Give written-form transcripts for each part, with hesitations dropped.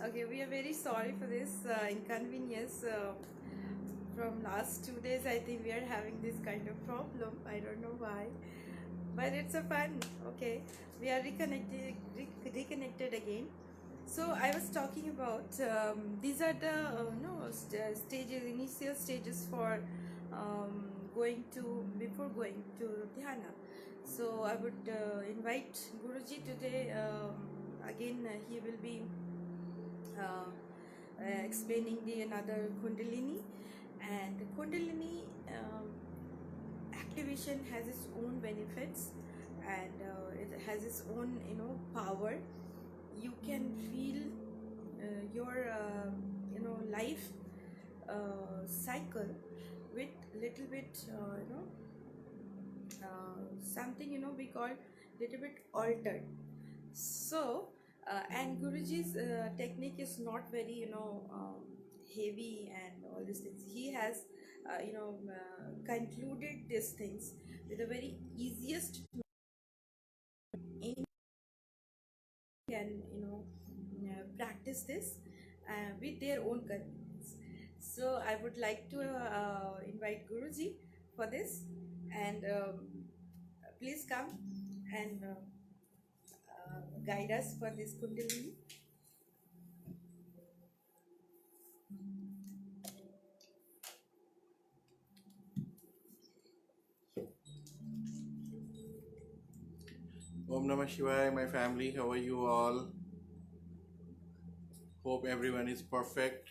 Okay, we are very sorry for this inconvenience. From last 2 days, I think we are having this kind of problem. I don't know why, but it's a fun. Okay, we are reconnected again. So I was talking about these are the stages, initial stages for going to before going to dhyana. So I would invite Guruji today. Again, he will be explaining the another Kundalini, and Kundalini activation has its own benefits, and it has its own power. You can feel your life cycle with little bit something we call little bit altered. So and Guruji's technique is not very heavy and all these things. He has concluded these things with the very easiest. Any can practice this with their own convenience. So I would like to invite Guruji for this, and please come and guide us for this Kundalini. Om Namah Shivaya, my family. How are you all? Hope everyone is perfect.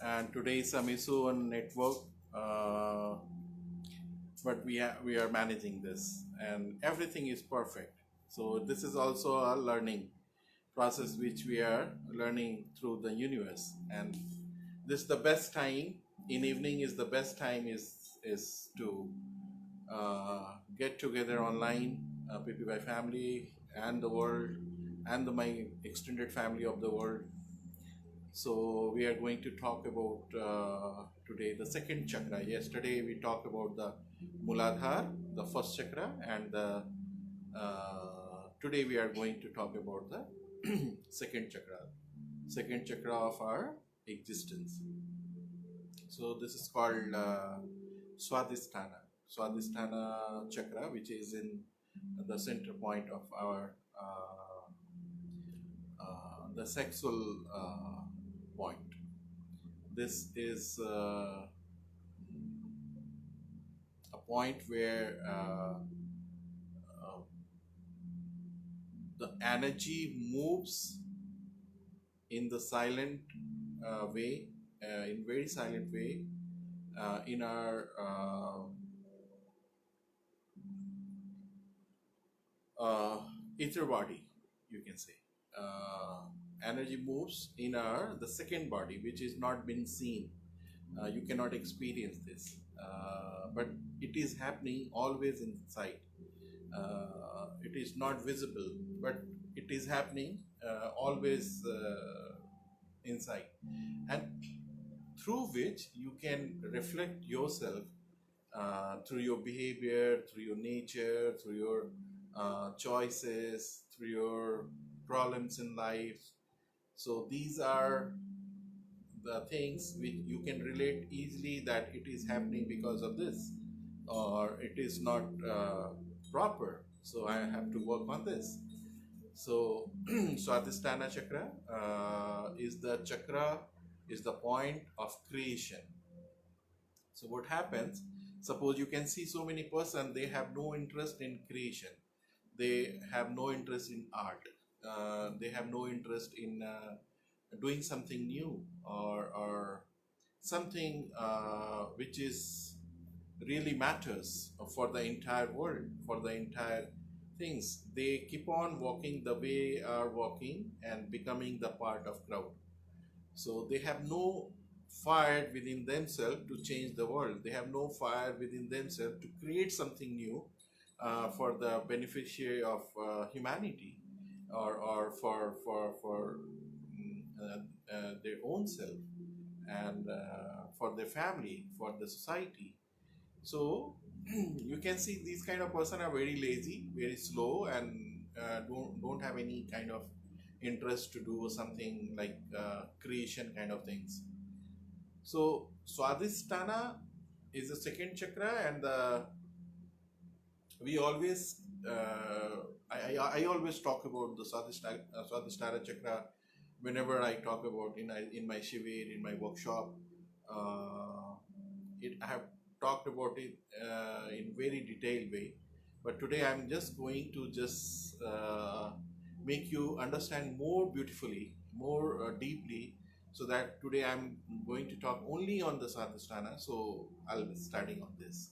And today is some issue on network, but we are managing this, and everything is perfect. So this is also a learning process which we are learning through the universe, and this is the best time. In evening is the best time is to get together online, PPY family and the world, and my extended family of the world. So we are going to talk about today the second chakra. Yesterday we talked about the Muladhara, the first chakra, and today we are going to talk about the second chakra of our existence. So this is called Swadhisthana chakra, which is in the center point of our the sexual point. This is a point where the energy moves in the silent way, in very silent way, in our ether body, you can say. Energy moves in our the second body, which is not been seen. You cannot experience this, but it is happening always inside. It is not visible, but it is happening always inside, and through which you can reflect yourself through your behavior, through your nature, through your choices, through your problems in life. So these are the things which you can relate easily that it is happening because of this, or it is not proper, so I have to work on this. So Swadhisthana chakra is the point of creation. So what happens, suppose you can see so many person, they have no interest in creation, they have no interest in art, they have no interest in doing something new, or something which is really matters for the entire world, for the entire things. They keep on walking the way are walking and becoming the part of crowd. So they have no fire within themselves to change the world. They have no fire within themselves to create something new for the beneficiary of humanity, or for their own self, and for their family, for the society. So you can see these kind of person are very lazy, very slow, and don't have any kind of interest to do something like creation kind of things. So Swadhisthana is the second chakra, and we always I always talk about the Swadhisthana chakra whenever I talk about in my shivir, in my workshop. I have talked about it in very detailed way, but today I'm just going to just make you understand more beautifully, more deeply, so that today I'm going to talk only on the Swadhisthana. So I'll be starting on this.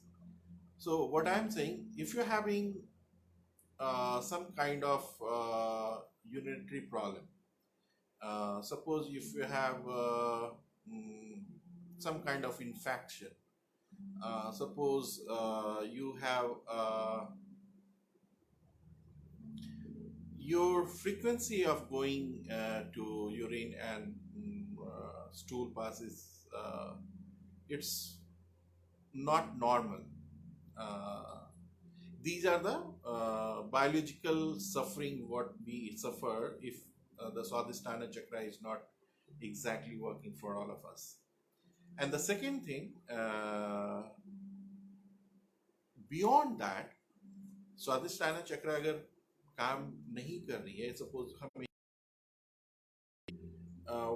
So what I'm saying, if you're having some kind of urinary problem, suppose if you have mm, some kind of infection, suppose you have your frequency of going to urine and stool passes, it's not normal. Uh, these are the biological suffering what we suffer if the Swadhisthana chakra is not exactly working for all of us. And the second thing, beyond that, स्वादिष्टाना चक्र अगर काम नहीं कर रही है, suppose हमें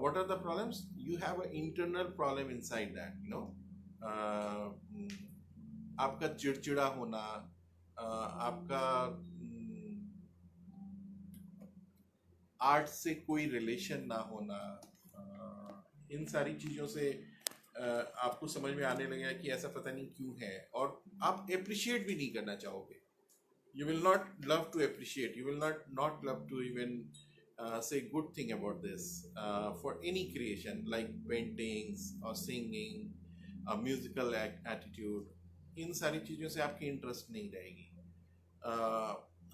what are the problems? You have an internal problem inside that, you know. आपका चिड़चिड़ा होना, आपका आर्ट से कोई रिलेशन ना होना, इन सारी चीज़ों से आपको समझ में आने लगेगा कि ऐसा पता नहीं क्यों है, और आप एप्रिशिएट भी नहीं करना चाहोगे. You will not love to appreciate. You will not love to even say good thing about this for any creation like paintings or singing, musical attitude. इन सारी चीज़ों से आपकी इंटरेस्ट नहीं रहेगी.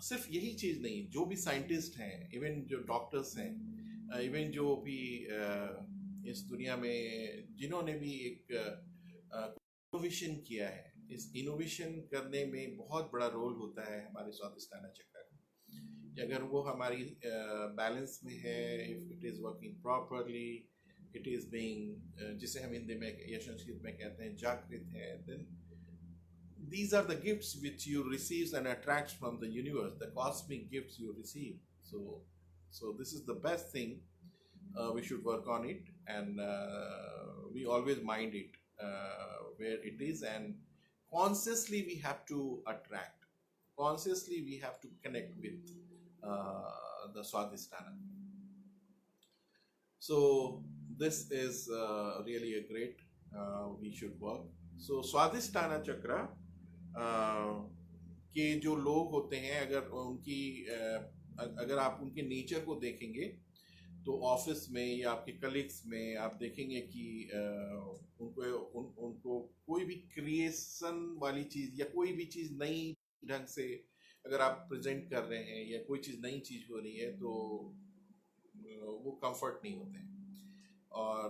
सिर्फ यही चीज़ नहीं, जो भी साइंटिस्ट हैं, इवन जो डॉक्टर्स हैं, इवन जो भी इस दुनिया में जिन्होंने भी एक इनोवेशन किया है, इस इनोवेशन करने में बहुत बड़ा रोल होता है हमारे स्वादिष्टाना चक्र का. कि अगर वो हमारी बैलेंस में है, if it is working properly, it is being, जिसे हम हिंदी में या संस्कृत में कहते हैं जागृत है, then these are the gifts which you receive and attracts from the universe, the cosmic gifts you receive. So this is the best thing. We should work on it, and we always mind it where it is, and consciously we have to attract, consciously we have to connect with the Swadhisthana. So this is really a great, we should work. So Swadhisthana chakra के जो लोग होते हैं, अगर आप उनके nature को देखेंगे तो ऑफिस में या आपके कलीग्स में आप देखेंगे कि उनको कोई भी क्रिएशन वाली चीज़ या कोई भी चीज़ नई ढंग से अगर आप प्रेजेंट कर रहे हैं या कोई चीज़ नई चीज़ हो रही है तो वो कंफर्ट नहीं होते हैं, और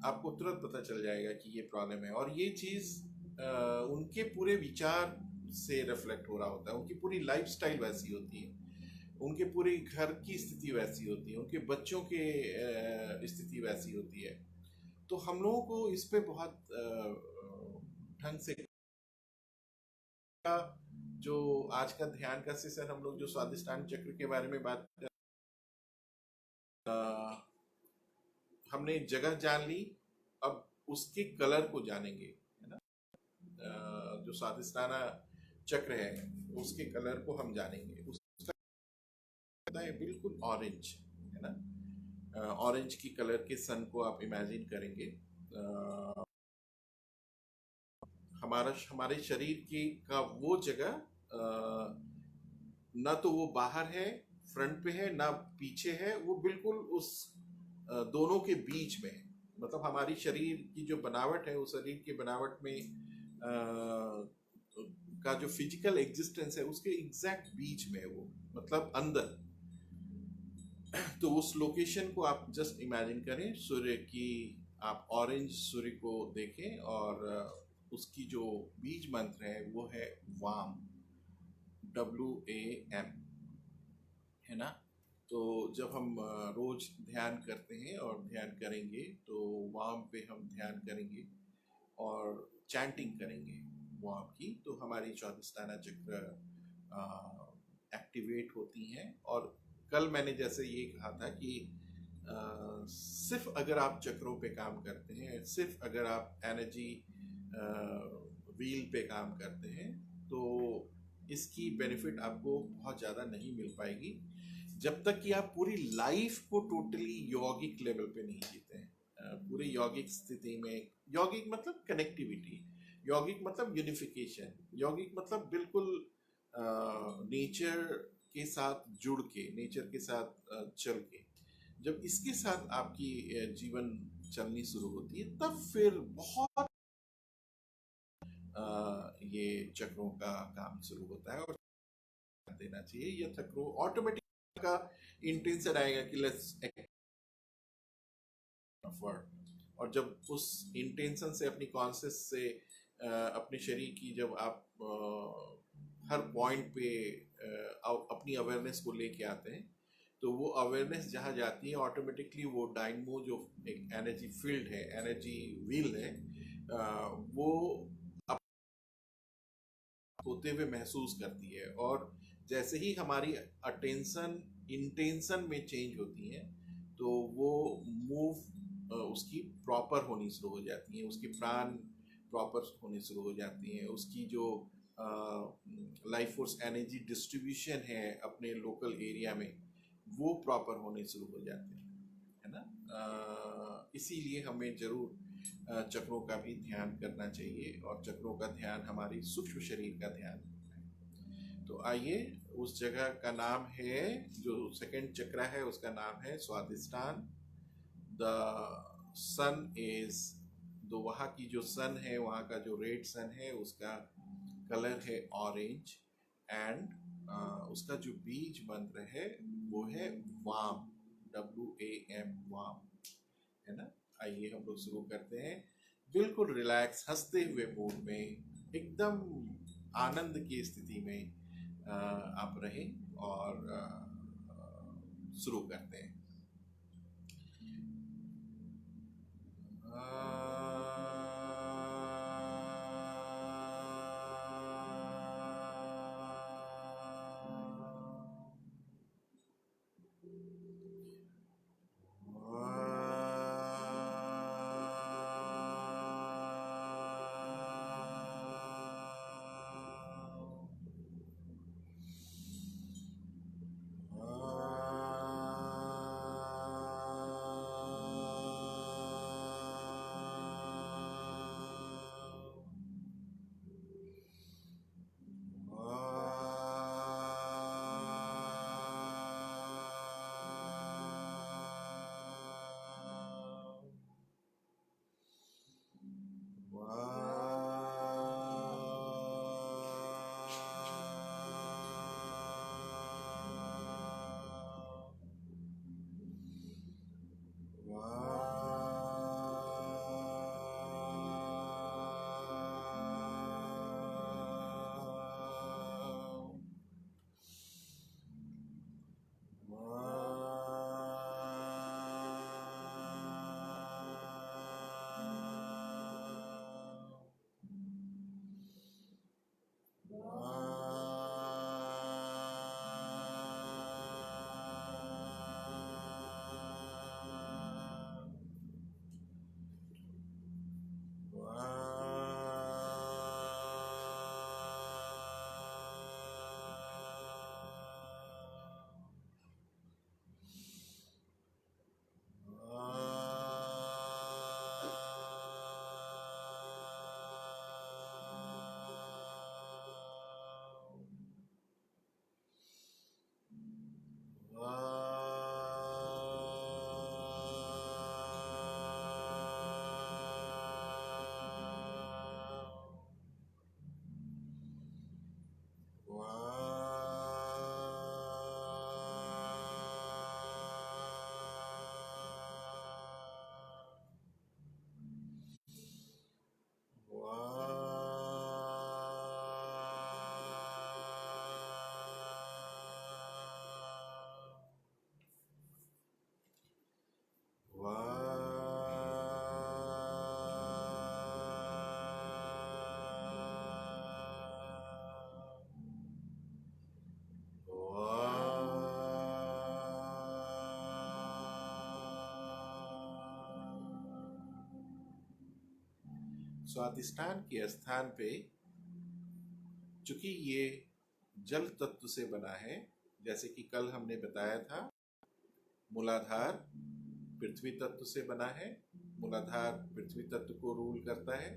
आपको तुरंत पता चल जाएगा कि ये प्रॉब्लम है. और ये चीज़ उनके पूरे विचार से रिफ्लेक्ट हो रहा होता है, उनकी पूरी लाइफस्टाइल वैसी होती है, उनके पूरे घर की स्थिति वैसी होती है, उनके बच्चों के स्थिति वैसी होती है. तो हम लोगों को इस पे बहुत ढंग से जो आज का ध्यान का सेशन हम लोग जो स्वादिष्टान चक्र के बारे में बात कर, हमने जगह जान ली, अब उसके कलर को जानेंगे, है ना. जो स्वादिष्टाना चक्र है उसके कलर को हम जानेंगे. उसका है बिल्कुल ऑरेंज, है ना. ऑरेंज की कलर के सन को आप इमेजिन करेंगे. हमारे शरीर की का वो जगह ना तो वो बाहर है, फ्रंट पे है, ना पीछे है, वो बिल्कुल उस दोनों के बीच में. मतलब हमारी शरीर की जो बनावट है, उस शरीर की बनावट में का जो फिजिकल एग्जिस्टेंस है उसके एग्जैक्ट बीच में है वो, मतलब अंदर. तो उस लोकेशन को आप जस्ट इमेजिन करें. सूर्य की आप ऑरेंज सूर्य को देखें, और उसकी जो बीज मंत्र है वो है वाम, WAM, है ना. तो जब हम रोज ध्यान करते हैं और ध्यान करेंगे तो वाम पे हम ध्यान करेंगे और चैंटिंग करेंगे वाम की, तो हमारी स्वादिष्ठाना चक्र एक्टिवेट होती हैं। और कल मैंने जैसे ये कहा था कि सिर्फ अगर आप चक्रों पे काम करते हैं, सिर्फ अगर आप एनर्जी व्हील पे काम करते हैं, तो इसकी बेनिफिट आपको बहुत ज़्यादा नहीं मिल पाएगी जब तक कि आप पूरी लाइफ को टोटली यौगिक लेवल पे नहीं जीते हैं। पूरी यौगिक स्थिति में, यौगिक मतलब कनेक्टिविटी, यौगिक मतलब यूनिफिकेशन, यौगिक मतलब बिल्कुल नेचर के साथ जुड़ के, नेचर के साथ चल के, जब इसके साथ आपकी जीवन चलनी शुरू होती है, तब फिर बहुत ये चक्रों का काम शुरू होता है। और देना चाहिए, ये चक्रों ऑटोमेटिक का इंटेंशन आएगा कि लेट्स वर्ड। और जब उस इंटेंशन से, अपनी कॉन्शियस से अपने शरीर की जब आप हर पॉइंट पे अपनी अवेयरनेस को लेके आते हैं, तो वो अवेयरनेस जहाँ जाती है ऑटोमेटिकली वो डायनमो जो एक एनर्जी फील्ड है, एनर्जी व्हील है, वो होते हुए महसूस करती है। और जैसे ही हमारी अटेंशन इंटेंशन में चेंज होती है, तो वो मूव उसकी प्रॉपर होनी शुरू हो जाती है, उसकी प्राण प्रॉपर होनी शुरू हो जाती हैं, उसकी जो लाइफ फोर्स एनर्जी डिस्ट्रीब्यूशन है अपने लोकल एरिया में, वो प्रॉपर होने शुरू हो जाते हैं, है ना। इसीलिए हमें जरूर चक्रों का भी ध्यान करना चाहिए, और चक्रों का ध्यान हमारी सूक्ष्म शरीर का ध्यान है। तो आइए, उस जगह का नाम है, जो सेकंड चक्र है उसका नाम है स्वादिष्ठान। द सन इज, तो वहाँ की जो सन है, वहाँ का जो रेड सन है, उसका कलर है ऑरेंज। एंड उसका जो बीज मंत्र है वो है वाम, WAM, वाम, है ना। आइए हम लोग शुरू करते हैं, बिल्कुल रिलैक्स हंसते हुए मूड में, एकदम आनंद की स्थिति में आप रहें, और शुरू करते हैं। स्वादिष्ठान के स्थान पे, चूंकि ये जल तत्व से बना है, जैसे कि कल हमने बताया था, मूलाधार पृथ्वी तत्व से बना है। मूलाधार पृथ्वी तत्व को रूल करता है,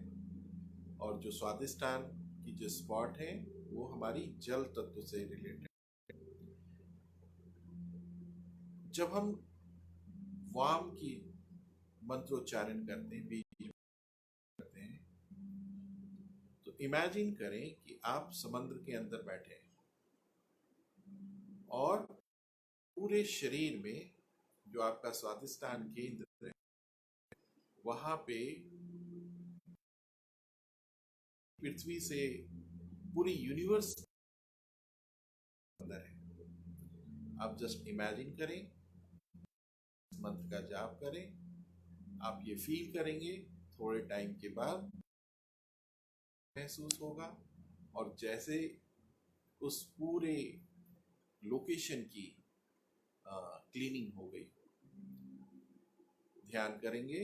और जो स्वादिष्ठान की जो स्पॉट है वो हमारी जल तत्व से रिलेटेड। जब हम वाम की मंत्रोच्चारण करते हैं, बीज करते हैं, तो इमेजिन करें कि आप समुद्र के अंदर बैठे हैं और पूरे शरीर में जो आपका स्वादिष्ठान केंद्र है वहां पे पृथ्वी से पूरी यूनिवर्स अंदर है। आप जस्ट इमेजिन करें, मंत्र का जाप करें, आप ये फील करेंगे, थोड़े टाइम के बाद महसूस होगा, और जैसे उस पूरे लोकेशन की क्लीनिंग हो गई। ध्यान करेंगे,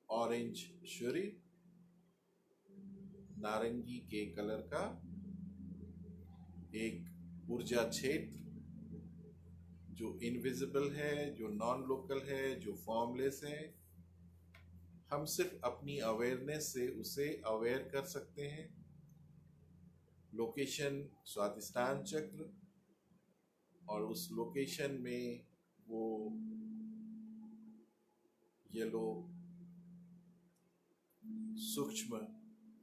ऑरेंज सूर्य, नारंगी के कलर का एक ऊर्जा क्षेत्र जो इनविजिबल है, जो नॉन लोकल है, जो फॉर्मलेस है। हम सिर्फ अपनी अवेयरनेस से उसे अवेयर कर सकते हैं। लोकेशन स्वादिष्ठान चक्र, और उस लोकेशन में वो येलो सूक्ष्म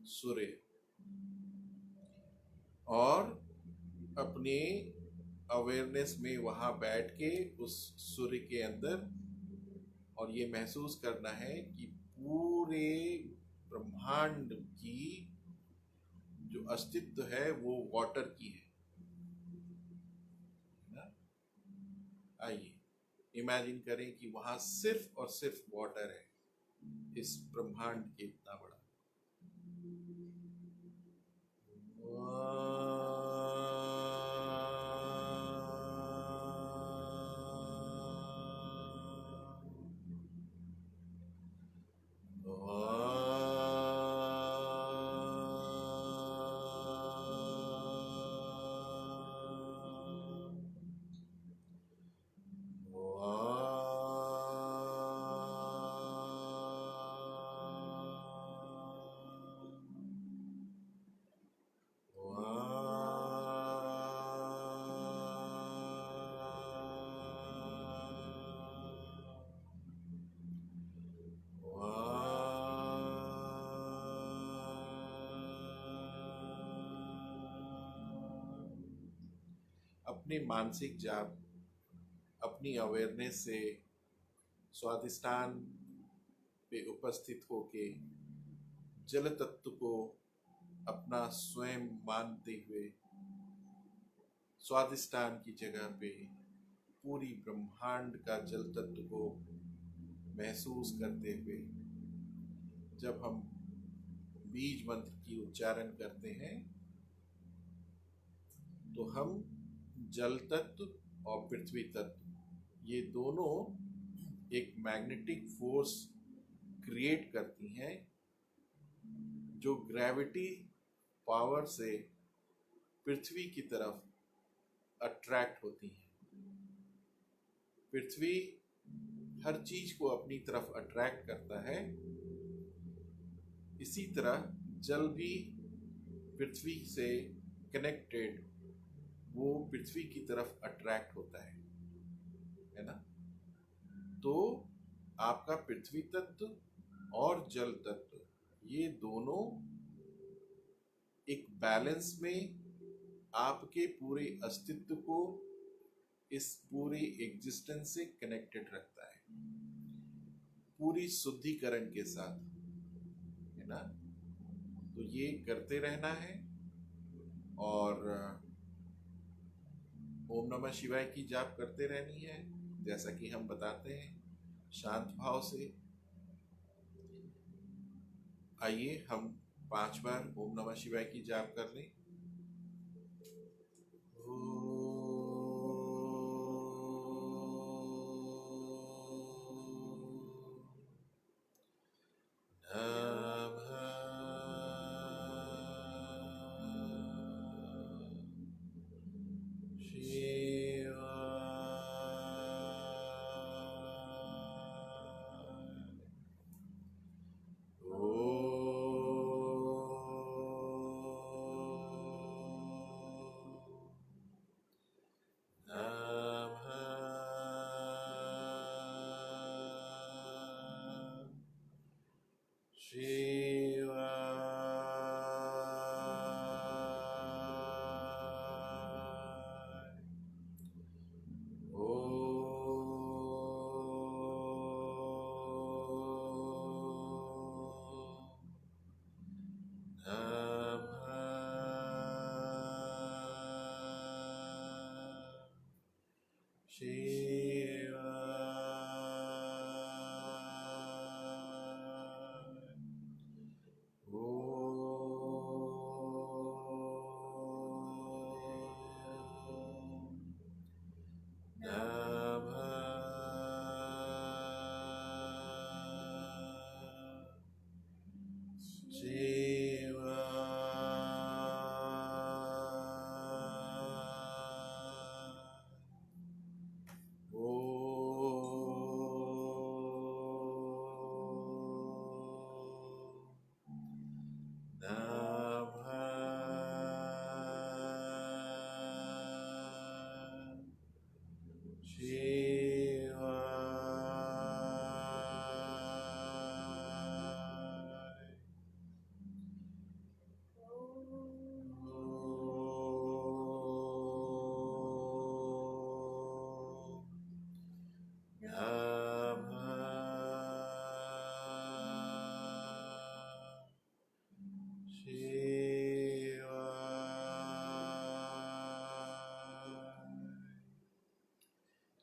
सूर्य, और अपने अवेयरनेस में वहां बैठ के उस सूर्य के अंदर, और ये महसूस करना है कि पूरे ब्रह्मांड की जो अस्तित्व है वो वाटर की है ना। आइए इमेजिन करें कि वहां सिर्फ और सिर्फ वाटर है, इस ब्रह्मांड के इतना बड़ा। अपने मानसिक जाप, अपनी अवेयरनेस से स्वादिष्ठान पे उपस्थित होके जल तत्व को अपना स्वयं मानते हुए, स्वादिष्ठान की जगह पे पूरी ब्रह्मांड का जल तत्व को महसूस करते हुए, जब हम बीज मंत्र की उच्चारण करते हैं तो हम जल तत्व और पृथ्वी तत्व, ये दोनों एक मैग्नेटिक फोर्स क्रिएट करती हैं जो ग्रेविटी पावर से पृथ्वी की तरफ अट्रैक्ट होती है। पृथ्वी हर चीज को अपनी तरफ अट्रैक्ट करता है, इसी तरह जल भी पृथ्वी से कनेक्टेड वो पृथ्वी की तरफ अट्रैक्ट होता है ना। तो आपका पृथ्वी तत्व और जल तत्व, ये दोनों एक बैलेंस में आपके पूरे अस्तित्व को इस पूरे एग्जिस्टेंस से कनेक्टेड रखता है, पूरी शुद्धिकरण के साथ, है ना। तो ये करते रहना है, और ओम नमः शिवाय की जाप करते रहनी है, जैसा कि हम बताते हैं शांत भाव से। आइए हम 5 बार ओम नमः शिवाय की जाप कर लें।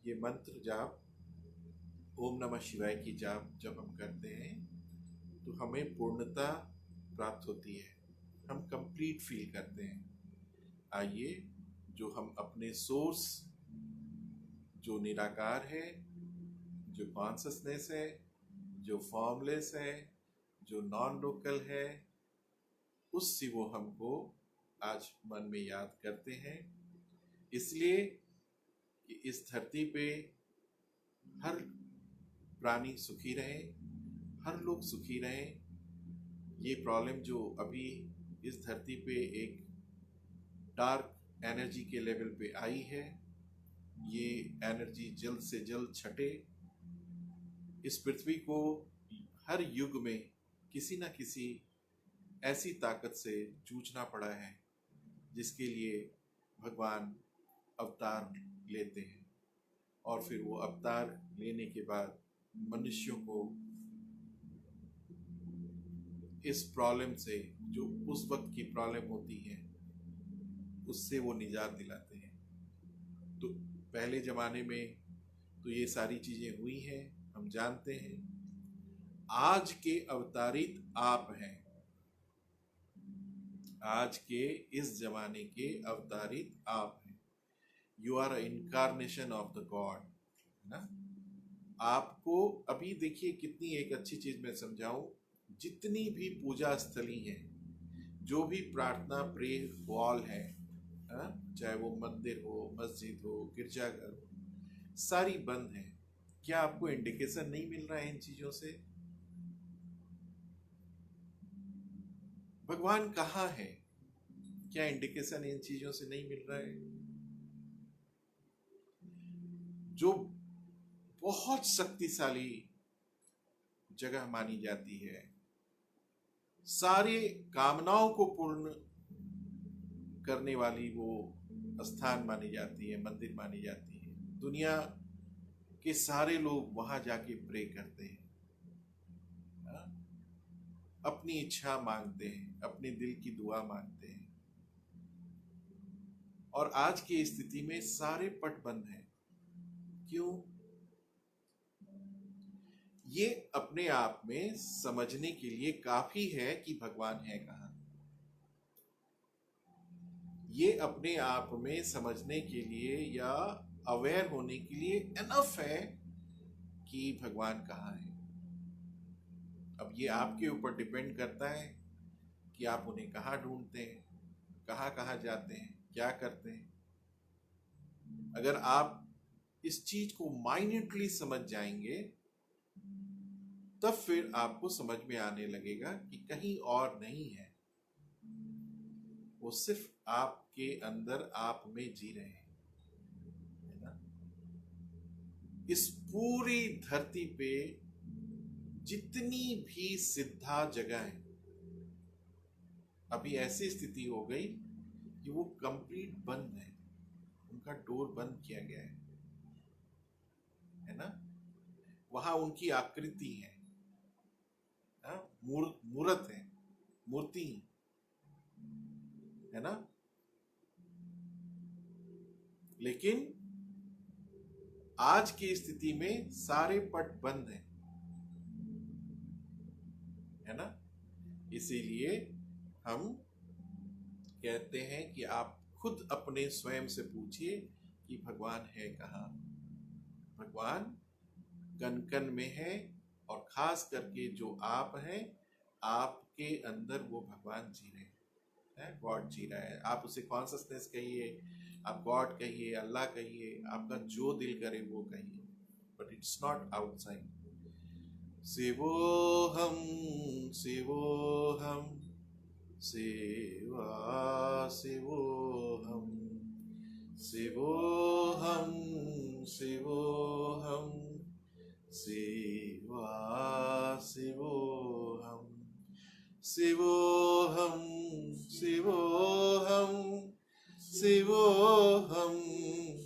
ये मंत्र जाप, ओम नमः शिवाय की जाप जब हम करते हैं तो हमें पूर्णता प्राप्त होती है, हम कंप्लीट फील करते हैं। आइए, जो हम अपने सोर्स, जो निराकार है, जो कॉन्शसनेस है, जो फॉर्मलेस है, जो नॉन लोकल है, उस शिवोहम को आज मन में याद करते हैं, इसलिए कि इस धरती पे हर प्राणी सुखी रहे, हर लोग सुखी रहे। ये प्रॉब्लम जो अभी इस धरती पे एक डार्क एनर्जी के लेवल पे आई है, ये एनर्जी जल्द से जल्द छटे। इस पृथ्वी को हर युग में किसी न किसी ऐसी ताकत से जूझना पड़ा है जिसके लिए भगवान अवतार लेते हैं, और फिर वो अवतार लेने के बाद मनुष्यों को इस प्रॉब्लम से, जो उस वक्त की प्रॉब्लम होती है, उससे वो निजात दिलाते हैं। तो पहले जमाने में तो ये सारी चीजें हुई हैं, हम जानते हैं। आज के अवतारित आप हैं, आज के इस जमाने के अवतारित आप हैं। You are incarnation of the god, है ना। आपको अभी देखिए कितनी एक अच्छी चीज मैं समझाऊं, जितनी भी पूजा स्थली है, जो भी प्रार्थना प्रे हॉल है, चाहे वो मंदिर हो, मस्जिद हो, गिरजाघर हो, सारी बंद है। क्या आपको इंडिकेशन नहीं मिल रहा है इन चीजों से? भगवान कहाँ है? क्या इंडिकेशन इन चीजों से नहीं मिल रहा है? जो बहुत शक्तिशाली जगह मानी जाती है, सारे कामनाओं को पूर्ण करने वाली वो स्थान मानी जाती है, मंदिर मानी जाती है। दुनिया के सारे लोग वहां जाके प्रे करते हैं, अपनी इच्छा मांगते हैं, अपने दिल की दुआ मांगते हैं। और आज की स्थिति में सारे पट बंद हैं। क्यों? ये अपने आप में समझने के लिए काफी है कि भगवान है कहाँ। ये अपने आप में समझने के लिए या अवेयर होने के लिए एनफ है कि भगवान कहाँ है। अब ये आपके ऊपर डिपेंड करता है कि आप उन्हें कहाँ ढूंढते हैं, कहाँ कहाँ जाते हैं, क्या करते हैं। अगर आप इस चीज को माइन्यूटली समझ जाएंगे, तब फिर आपको समझ में आने लगेगा कि कहीं और नहीं है, वो सिर्फ आपके अंदर आप में जी रहे हैं, है ना। इस पूरी धरती पे जितनी भी सिद्धा जगह है, अभी ऐसी स्थिति हो गई कि वो कंप्लीट बंद है, उनका डोर बंद किया गया है ना। वहां उनकी आकृति है, मूर्त है, मूर्ति है ना। लेकिन आज की स्थिति में सारे पट बंद हैं, है ना। इसीलिए हम कहते हैं कि आप खुद अपने स्वयं से पूछिए कि भगवान है कहाँ। भगवान कण कण में है, और खास करके जो आप हैं, आपके अंदर वो भगवान जी रहे हैं, गॉड जी रहा है। आप उसे कॉन्शसनेस कहिए, आप गॉड कहिए, अल्लाह कहिए, आपका जो दिल करे वो कहिए, बट इट्स नॉट आउटसाइड। शिवोहम शिवोहम शिवा शिवोहम शिवोहम शिवोहम शिवा शिवोहम शिवोहम शिवोहम शिवोहम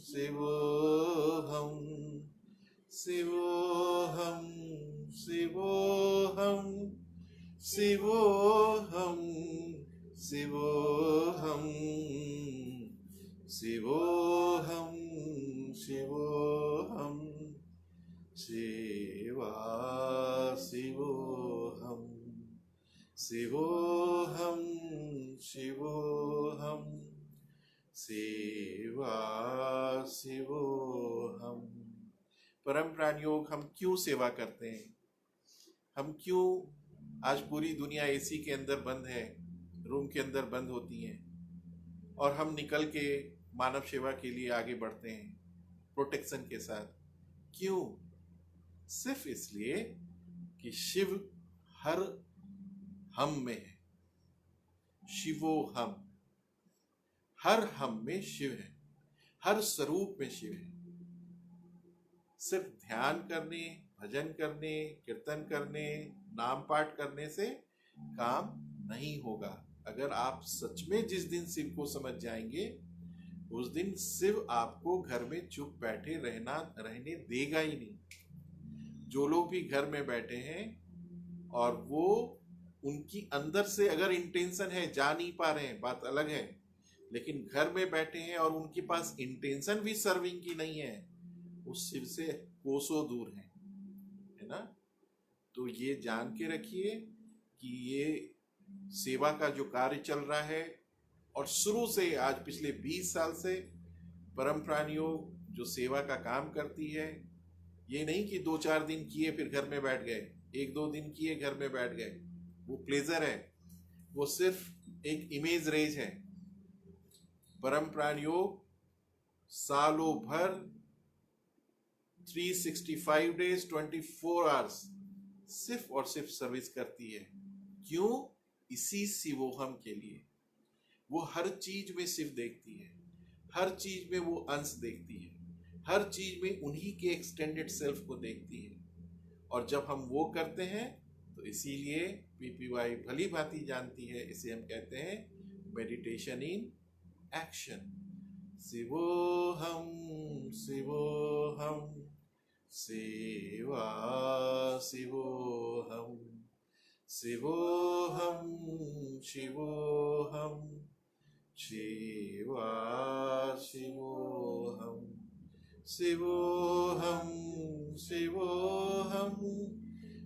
शिवोहम शिवोहम शिवोहम शिवोहम शिवोहम शिवोहम शिवोहम शिवोऽहं शिवोऽहं सेवा शिवोऽहं। परम प्राण योग हम क्यों सेवा करते हैं? हम क्यों आज पूरी दुनिया एसी के अंदर बंद है, रूम के अंदर बंद होती है, और हम निकल के मानव सेवा के लिए आगे बढ़ते हैं प्रोटेक्शन के साथ? क्यों? सिर्फ इसलिए कि शिव हर हम में है। शिवो हम, हर हम में शिव है, हर स्वरूप में शिव है। सिर्फ ध्यान करने, भजन करने, कीर्तन करने, नाम पाठ करने से काम नहीं होगा। अगर आप सच में जिस दिन शिव को समझ जाएंगे, उस दिन शिव आपको घर में चुप बैठे रहने देगा ही नहीं। जो लोग भी घर में बैठे हैं और वो उनकी अंदर से अगर इंटेंशन है, जा नहीं पा रहे हैं, बात अलग है, लेकिन घर में बैठे हैं और उनके पास इंटेंशन भी सर्विंग की नहीं है, उस शिव से कोसों दूर है ना। तो ये जान के रखिए कि ये सेवा का जो कार्य चल रहा है, और शुरू से आज पिछले 20 साल से परम प्राण योग जो सेवा का काम करती है, ये नहीं कि 2-4 दिन किए फिर घर में बैठ गए, 1-2 दिन किए घर में बैठ गए, वो प्लेजर है, वो सिर्फ एक इमेज रेज है। परम प्राण योग सालों भर 365 डेज 24 आवर्स सिर्फ और सिर्फ सर्विस करती है। क्यों? इसी शिवोहम के लिए। वो हर चीज में शिव देखती है, हर चीज में वो अंश देखती है, हर चीज में उन्हीं के एक्सटेंडेड सेल्फ को देखती है। और जब हम वो करते हैं तो इसीलिए पीपीवाई भली भांति जानती है, इसे हम कहते हैं मेडिटेशन इन एक्शन। शिवोहम शिवोहम सेवा शिवोहम, शिवोहम शिवोहम सेवा शिवोहम, शिवोहम शिवोहम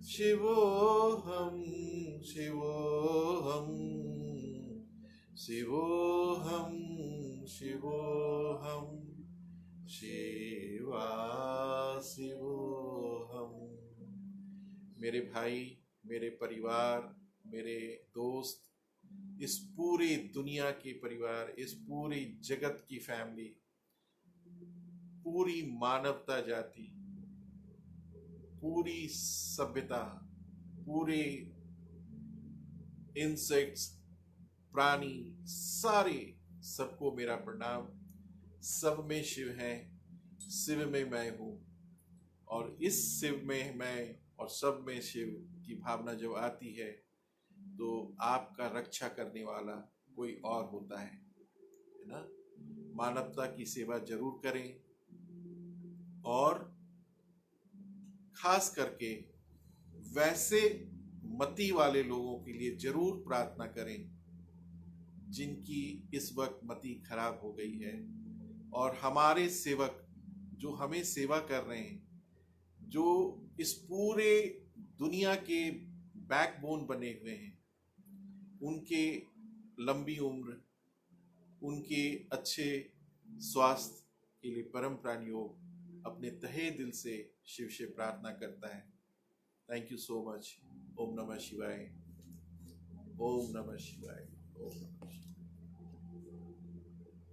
शिवोहम शिवोहम, शिवोहम शिवोहम सेवा शिवोहम। मेरे भाई, मेरे परिवार, मेरे दोस्त, इस पूरी दुनिया के परिवार, इस पूरी जगत की फैमिली, पूरी मानवता जाति, पूरी सभ्यता, पूरे इंसेक्ट्स, प्राणी, सारे, सबको मेरा प्रणाम। सब में शिव है, शिव में मैं हूँ, और इस शिव में मैं और सब में शिव की भावना जब आती है तो आपका रक्षा करने वाला कोई और होता है ना। मानवता की सेवा जरूर करें, और खास करके वैसे मति वाले लोगों के लिए जरूर प्रार्थना करें जिनकी इस वक्त मति खराब हो गई है। और हमारे सेवक जो हमें सेवा कर रहे हैं, जो इस पूरे दुनिया के बैकबोन बने हुए हैं, उनके लंबी उम्र, उनके अच्छे स्वास्थ्य के लिए परम प्राण योग अपने तहे दिल से शिव से प्रार्थना करता है। Thank you so much. ओम नमः शिवाय, ओम नमः शिवाय, ओम नमः शिवाय।